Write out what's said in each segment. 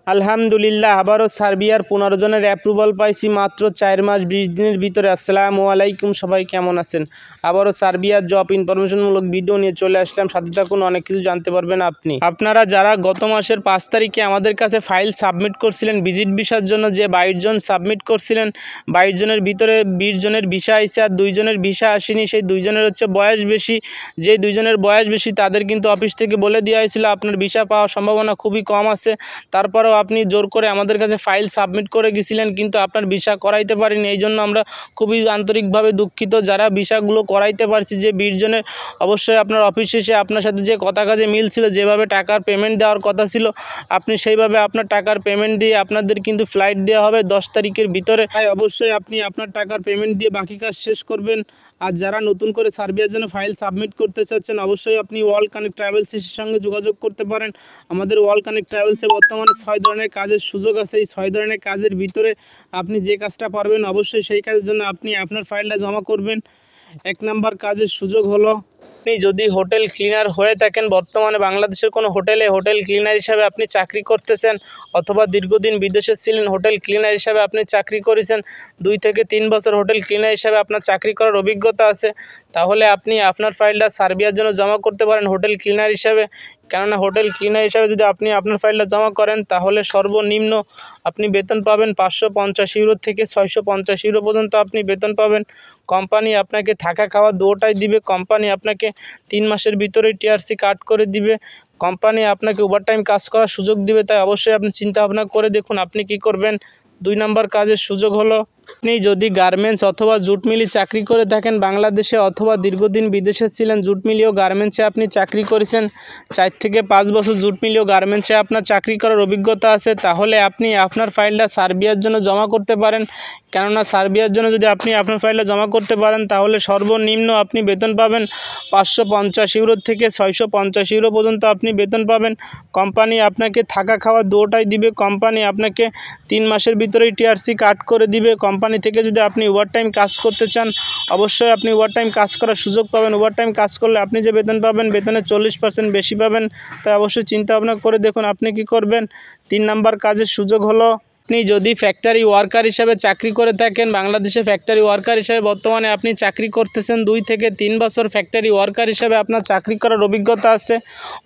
আলহামদুলিল্লাহ আবারও সার্বিয়ার 15 জনের অ্যাপ্রুভাল পাইছি মাত্র 4 মাস 20 দিনের ভিতরে। আসসালামু আলাইকুম, সবাই কেমন আছেন? আবারও সার্বিয়ার জব ইনফরমেশনমূলক ভিডিও নিয়ে চলে আসলাম, সাথে থাকুন, অনেক কিছু জানতে পারবেন আপনারা যারা গত মাসের 5 তারিখে আমাদের কাছে ফাইল সাবমিট করছিলেন ভিজিট ভিসার জন্য, যে 22 জন সাবমিট করছিলেন, 22 জনের ভিতরে 20 জনের ভিসা আইছে আর 2 জনের ভিসা আসেনি। সেই 2 জনের হচ্ছে বয়স বেশি, যে 2 জনের বয়স বেশি তাদের কিন্তু অফিস থেকে বলে দেওয়া হয়েছিল আপনার ভিসা পাওয়ার সম্ভাবনা খুবই কম আছে। তারপরেও আপনি জোর করে আমাদের কাছে ফাইল সাবমিট করে গেছিলেন, কিন্তু আপনার ভিসা করাইতে পারিনি। এই জন্য আমরা খুবই আন্তরিকভাবে দুঃখিত। যারা ভিসাগুলো করাইতে পারছি, যে 20 জনের, অবশ্যই আপনার অফিসে এসে আপনার সাথে যে কথা কাজে মিল ছিল, যেভাবে টাকার পেমেন্ট দেওয়ার কথা ছিল আপনি সেইভাবে আপনার টাকার পেমেন্ট দিয়ে আপনাদের কিন্তু ফ্লাইট দেওয়া হবে 10 তারিখের ভিতরে। তাই অবশ্যই আপনি আপনার টাকার পেমেন্ট দিয়ে বাকি কাজ শেষ করবেন। আর যারা নতুন করে সার্বিয়ার জন্য ফাইল সাবমিট করতে চাচ্ছেন, অবশ্যই আপনি ওয়ার্ল্ড কানেক্ট ট্রাভেলসের সঙ্গে যোগাযোগ করতে পারেন। আমাদের ওয়ার্ল্ড কানেক্ট ট্রাভেলসে বর্তমানে 6 ধরনের কাজের সুযোগ আছে। এই 6 ধরনের কাজের ভিতরে আপনি যে কাজটা পারবেন, অবশ্যই সেই কাজের জন্য আপনি আপনার ফাইলটা জমা করবেন। 1 নাম্বার কাজের সুযোগ হলো, আপনি যদি হোটেল ক্লিনার হয়ে থাকেন, বর্তমানে বাংলাদেশের কোনো হোটেলে হোটেল ক্লিনার হিসাবে আপনি চাকরি করতেছেন, অথবা দীর্ঘদিন বিদেশে ছিলেন, হোটেল ক্লিনার হিসাবে আপনি চাকরি করেছেন, 2 থেকে 3 বছর হোটেল ক্লিনার হিসাবে আপনার চাকরি করার অভিজ্ঞতা আছে, তাহলে আপনি আপনার ফাইলটা সার্বিয়ার জন্য জমা করতে পারেন হোটেল ক্লিনার হিসাবে। কেননা হোটেল ক্লিনার হিসাবে যদি আপনি আপনার ফাইলটা জমা করেন, তাহলে সর্বনিম্ন আপনি বেতন পাবেন 550 ইউরো থেকে 650 ইউরো পর্যন্ত আপনি বেতন পাবেন। কোম্পানি আপনাকে থাকা খাওয়া দুটোটাই দিবে। কোম্পানি আপনাকে 3 মাসের ভিতরেই টিআরসি কাট করে দিবে। কোম্পানি আপনাকে ওভারটাইম কাজ করার সুযোগ দিবে। তাই অবশ্যই আপনি চিন্তা ভাবনা করে দেখুন আপনি কি করবেন। 2 নম্বর কাজের সুযোগ হলো, আপনি যদি গার্মেন্টস অথবা জুট মিলে চাকরি করে থাকেন বাংলাদেশে, অথবা দীর্ঘদিন বিদেশে ছিলেন, জুট মিলি ও গার্মেন্টসে আপনি চাকরি করেছেন, 4 থেকে 5 বছর জুট মিলি ও গার্মেন্টসে আপনার চাকরি করার অভিজ্ঞতা আছে, তাহলে আপনি আপনার ফাইলটা সার্বিয়ার জন্য জমা করতে পারেন। কেননা সার্বিয়ার জন্য যদি আপনি আপনার ফাইলটা জমা করতে পারেন, তাহলে সর্বনিম্ন আপনি বেতন পাবেন 550 ইউরো থেকে 650 ইউরো পর্যন্ত আপনি বেতন পাবেন। কোম্পানি আপনাকে থাকা খাওয়া দুটোটাই দিবে। কোম্পানি আপনাকে 3 মাসের ভিতরেই টিআরসি কাট করে দিবে। কোম্পানি থেকে যদি আপনি ওভারটাইম কাজ করতে চান, অবশ্যই আপনি ওভারটাইম কাজ করার সুযোগ পাবেন। ওভারটাইম কাজ করলে আপনি যে বেতন পাবেন, বেতনের 40% বেশি পাবেন। তাই অবশ্যই চিন্তা ভাবনা করে দেখুন আপনি কি করবেন। 3 নাম্বার কাজের সুযোগ হলো, আপনি যদি ফ্যাক্টরি ওয়ার্কার হিসাবে চাকরি করে থাকেন, বাংলাদেশে ফ্যাক্টরি ওয়ার্কার হিসাবে বর্তমানে আপনি চাকরি করতেছেন, 2 থেকে 3 বছর ফ্যাক্টরি ওয়ার্কার হিসাবে আপনার চাকরি করার অভিজ্ঞতা আছে,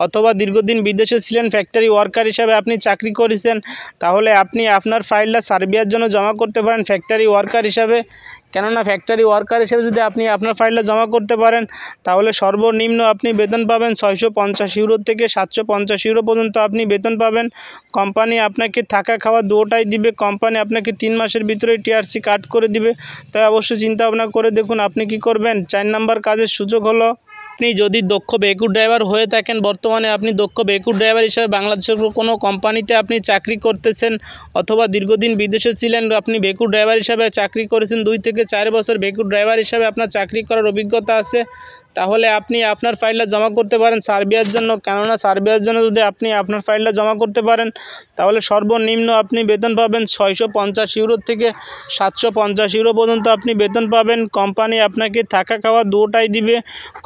অথবা দীর্ঘদিন বিদেশে ছিলেন, ফ্যাক্টরি ওয়ার্কার হিসাবে আপনি চাকরি করেছেন, তাহলে আপনি আপনার ফাইলটা সার্বিয়ার জন্য জমা করতে পারেন ফ্যাক্টরি ওয়ার্কার হিসাবে। কেননা ফ্যাক্টরি ওয়ার্কার হিসেবে যদি আপনি আপনার ফাইলটা জমা করতে পারেন, তাহলে সর্বনিম্ন আপনি বেতন পাবেন 650 ইউরো থেকে 750 ইউরো পর্যন্ত আপনি বেতন পাবেন। কোম্পানি আপনাকে থাকা খাওয়া দুটোটাই দিবে। কোম্পানি আপনাকে 3 মাসের ভিতরে টিআরসি কাট করে দিবে। তাই অবশ্যই চিন্তা ভাবনা করে দেখুন আপনি কি করবেন। 4 নাম্বার কাজের সুযোগ হলো, আপনি যদি দক্ষ বেকুর ড্রাইভার হয়ে থাকেন, বর্তমানে আপনি দক্ষ বেকুর ড্রাইভার হিসেবে বাংলাদেশের কোনো কোম্পানিতে আপনি চাকরি করতেছেন, অথবা দীর্ঘদিন বিদেশে ছিলেন, আপনি বেকুর ড্রাইভার হিসাবে চাকরি করেছেন, 2 থেকে 4 বছর বেকুর ড্রাইভার হিসাবে আপনার চাকরি করার অভিজ্ঞতা আছে, তাহলে আপনি আপনার ফাইলটা জমা করতে পারেন সার্বিয়ার জন্য। কেননা সার্বিয়ার জন্য যদি আপনি আপনার ফাইলটা জমা করতে পারেন, তাহলে সর্বনিম্ন আপনি বেতন পাবেন 650 ইউরো থেকে 750 ইউরো পর্যন্ত আপনি বেতন পাবেন। কোম্পানি আপনাকে থাকা খাওয়া দুটোটাই দিবে।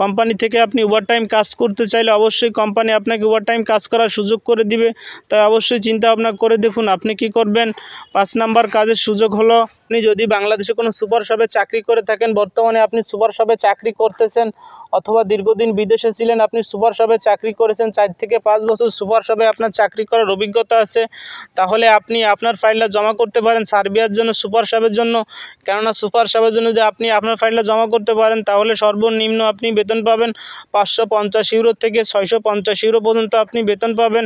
কোম্পানি থেকে আপনি ওভারটাইম কাজ করতে চাইলে অবশ্যই কোম্পানি আপনাকে ওভারটাইম কাজ করার সুযোগ করে দিবে। তাই অবশ্যই চিন্তা ভাবনা করে দেখুন আপনি কি করবেন। 5 নাম্বার কাজের সুযোগ হলো, আপনি যদি বাংলাদেশে কোনো সুপার শপে চাকরি করে থাকেন, বর্তমানে আপনি সুপার শপে চাকরি করতেছেন, অথবা দীর্ঘদিন বিদেশে ছিলেন, আপনি সুপার শপে চাকরি করেছেন, 4 থেকে 5 বছর সুপার শপে আপনার চাকরি করার অভিজ্ঞতা আছে, তাহলে আপনি আপনার ফাইলটা জমা করতে পারেন সার্বিয়ার জন্য সুপার শপের জন্য। কেননা সুপার শপের জন্য যদি আপনি আপনার ফাইলটা জমা করতে পারেন, তাহলে সর্বনিম্ন আপনি বেতন পাবেন 550 ইউরো থেকে 650 ইউরো পর্যন্ত আপনি বেতন পাবেন।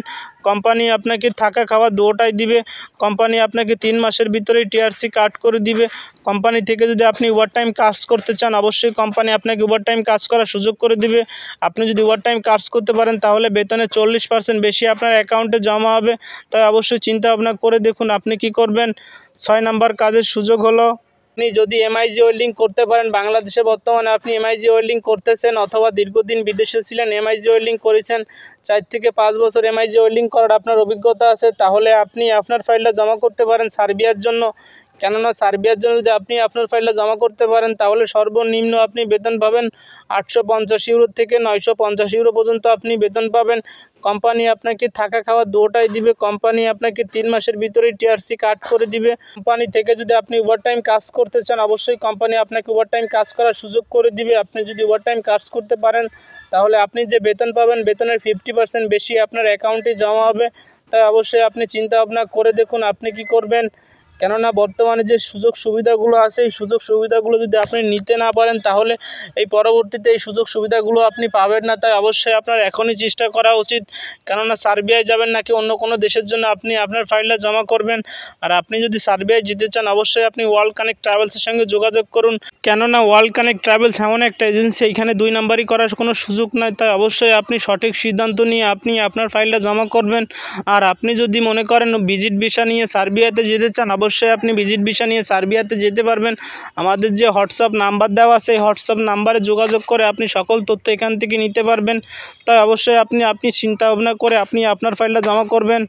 কোম্পানি আপনাকে থাকা খাওয়া দুটোটাই দিবে। কোম্পানি আপনাকে 3 মাসের ভিতরেই টিআরসি কাট করে দিবে। কোম্পানি থেকে যদি আপনি ওভারটাইম কাজ করতে চান, অবশ্যই কোম্পানি আপনাকে ওভারটাইম কাজ করার সুযোগ করে দিবে। আপনি যদি ওভারটাইম কাজ করতে পারেন, তাহলে বেতনের 40% বেশি আপনার অ্যাকাউন্টে জমা হবে। তাই অবশ্যই চিন্তা ভাবনা করে দেখুন আপনি কি করবেন। 6 নাম্বার কাজের সুযোগ হলো, আপনি যদি এমআইজি ওয়েল্ডিং করতে পারেন, বাংলাদেশে বর্তমানে আপনি এমআইজি ওয়েল্ডিং করতেছেন, অথবা দীর্ঘদিন বিদেশে ছিলেন, এমআইজি ওয়েল্ডিং করেছেন, 4 থেকে 5 বছর এমআইজি ওয়েল্ডিং করার আপনার অভিজ্ঞতা আছে, তাহলে আপনি আপনার ফাইলটা জমা করতে পারেন সার্বিয়ার জন্য। কেননা সার্বিয়ার জন্য যদি আপনি আপনার ফাইলটা জমা করতে পারেন তাহলে সর্বনিম্ন আপনি বেতন পাবেন 850 ইউরো থেকে 950 ইউরো পর্যন্ত আপনি বেতন পাবেন। কোম্পানি আপনাকে থাকা খাওয়া দুটোটাই দিবে। কোম্পানি আপনাকে 3 মাসের ভিতরেই টিআরসি কাট করে দিবে। কোম্পানি থেকে যদি আপনি ওভারটাইম কাজ করতে চান অবশ্যই কোম্পানি আপনাকে ওভারটাইম কাজ করার সুযোগ করে দিবে। আপনি যদি ওভারটাইম কাজ করতে পারেন তাহলে আপনি যে বেতন পাবেন বেতনের 50% বেশি আপনার অ্যাকাউন্টে জমা হবে। তাই অবশ্যই আপনি চিন্তা ভাবনা করে দেখুন আপনি কি করবেন। কেননা বর্তমানে যে সুযোগ সুবিধাগুলো আছে এই সুযোগ সুবিধাগুলো যদি আপনি নিতে না পারেন তাহলে এই পরবর্তীতে এই সুযোগ সুবিধাগুলো আপনি পাবেন না। তাই অবশ্যই আপনার এখনই চেষ্টা করা উচিত। কেননা সার্বিয়ায় যাবেন নাকি অন্য কোনো দেশের জন্য আপনি আপনার ফাইলটা জমা করবেন। আর আপনি যদি সার্বিয়ায় যেতে চান অবশ্যই আপনি ওয়ার্ল্ড কানেক্ট ট্রাভেলসের সঙ্গে যোগাযোগ করুন। কেননা ওয়ার্ল্ড কানেক্ট ট্রাভেলস এমন একটা এজেন্সি, এখানে 2 নাম্বারই করার কোনো সুযোগ নাই। তাই অবশ্যই আপনি সঠিক সিদ্ধান্ত নিয়ে আপনি আপনার ফাইলটা জমা করবেন। আর আপনি যদি মনে করেন ভিজিট ভিসা নিয়ে সার্বিয়াতে যেতে চান অবশ্যই আপনি ভিজিট ভিসা নিয়ে সার্বিয়াতে যেতে পারবেন। আমাদের যে হোয়াটসঅ্যাপ নাম্বার দেওয়া আছে এই হোয়াটসঅ্যাপ নাম্বারে যোগাযোগ করে আপনি সকল তথ্য এখান থেকে নিতে পারবেন। তাই অবশ্যই আপনি চিন্তা ভাবনা করে আপনি আপনার ফাইলটা জমা করবেন।